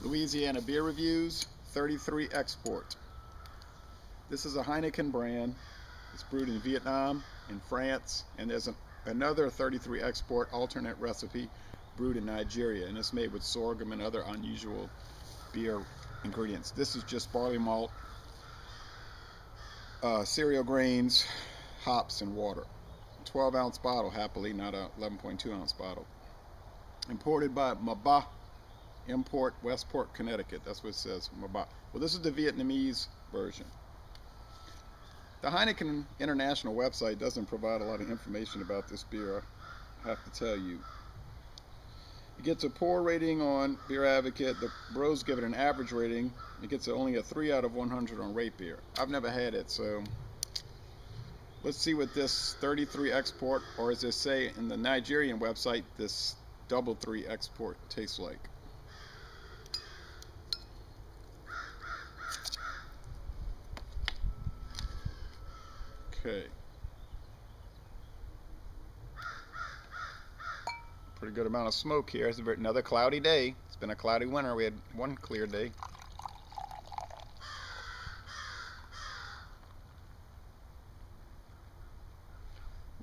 Louisiana beer reviews, 33 export. This is a Heineken brand. It's brewed in Viet Nam, in France, and there's another 33 export alternate recipe brewed in Nigeria, and it's made with sorghum and other unusual beer ingredients. This is just barley malt, cereal grains, hops, and water. 12-ounce bottle, happily, not a 11.2-ounce bottle. Imported by Maba Import, Westport, Connecticut. That's what it says, Maba. Well, this is the Vietnamese version. The Heineken International website doesn't provide a lot of information about this beer, I have to tell you. It gets a poor rating on Beer Advocate. The bros give it an average rating. It gets only a 3 out of 100 on Rate Beer. I've never had it, so let's see what this 33 export, or as they say in the Nigerian website, this double 3 export tastes like. Okay. Pretty good amount of smoke here. It's another cloudy day. It's been a cloudy winter. We had one clear day.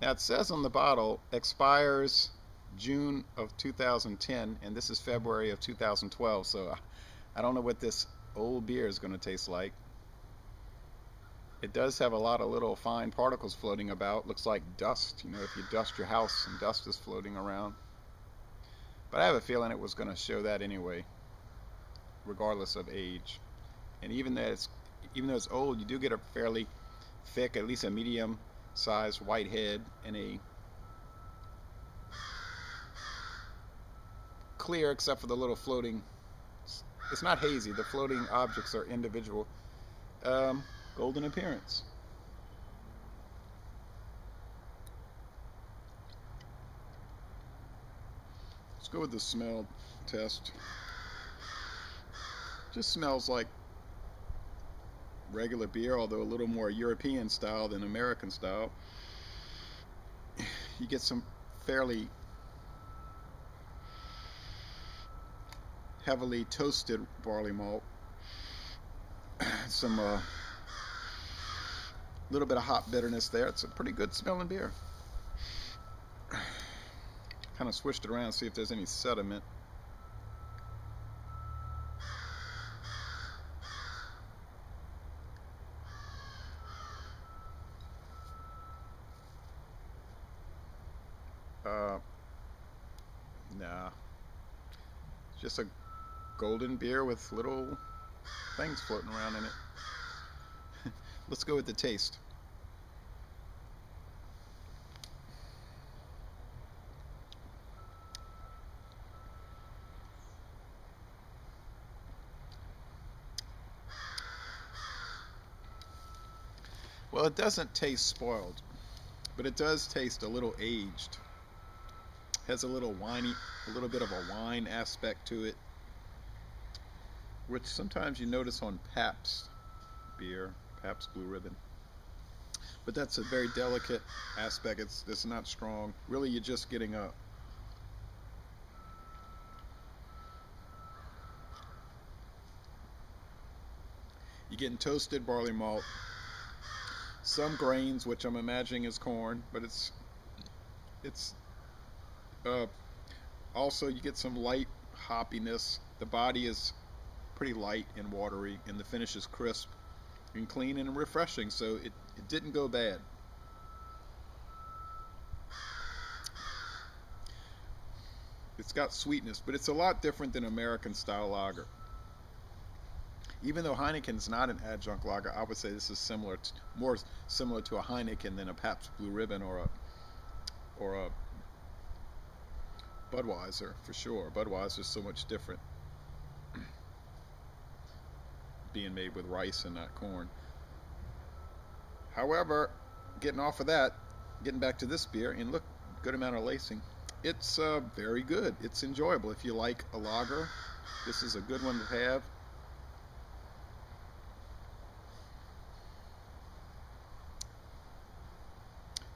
Now it says on the bottle, expires June of 2010, and this is February of 2012, so I don't know what this old beer is going to taste like. It does have a lot of little fine particles floating about. Looks like dust, you know, if you dust your house and dust is floating around. But I have a feeling it was going to show that anyway, regardless of age. And even though it's old, you do get a fairly thick, at least a medium-sized white head, and a clear, except for the little floating. It's not hazy. The floating objects are individual. Golden appearance. Let's go with the smell test. Just smells like regular beer, although a little more European style than American style. You get some fairly heavily toasted barley malt, some little bit of hop bitterness there. It's a pretty good smelling beer. Kind of switched it around, see if there's any sediment. Nah. It's just a golden beer with little things floating around in it. Let's go with the taste. Well, it doesn't taste spoiled, but it does taste a little aged. Has a little winey, a little bit of a wine aspect to it, which sometimes you notice on Pabst beer, Pabst Blue Ribbon. But that's a very delicate aspect. It's not strong. Really, you're just getting you're getting toasted barley malt, some grains, which I'm imagining is corn, but it's also you get some light hoppiness. The body is pretty light and watery, and the finish is crisp and clean and refreshing, so it didn't go bad. It's got sweetness, but it's a lot different than American style lager. Even though Heineken's not an adjunct lager, I would say this is more similar to a Heineken than a Pabst Blue Ribbon or a Budweiser, for sure. Budweiser's so much different, being made with rice and not corn. However, getting off of that, getting back to this beer, and look, good amount of lacing. It's very good. It's enjoyable. If you like a lager, this is a good one to have.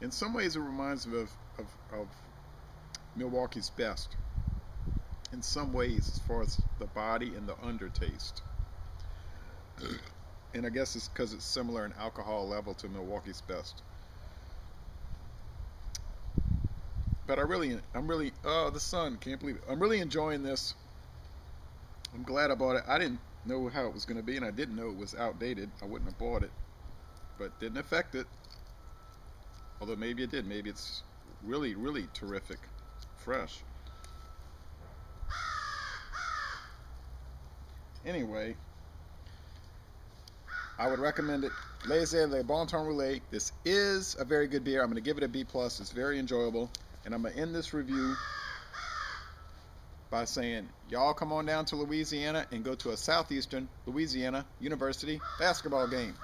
In some ways, it reminds me of Milwaukee's Best. in some ways as far as the body and the undertaste. And I guess it's because it's similar in alcohol level to Milwaukee's Best. But I'm really, oh, the sun, can't believe it. I'm really enjoying this. I'm glad I bought it. I didn't know how it was going to be, and I didn't know it was outdated. I wouldn't have bought it, but didn't affect it. Although maybe it did. Maybe it's really, really terrific, fresh. Anyway, I would recommend it. Laissez Le Bon Temps Roulé. This is a very good beer. I'm going to give it a B+. It's very enjoyable. And I'm going to end this review by saying, y'all come on down to Louisiana and go to a Southeastern Louisiana University basketball game.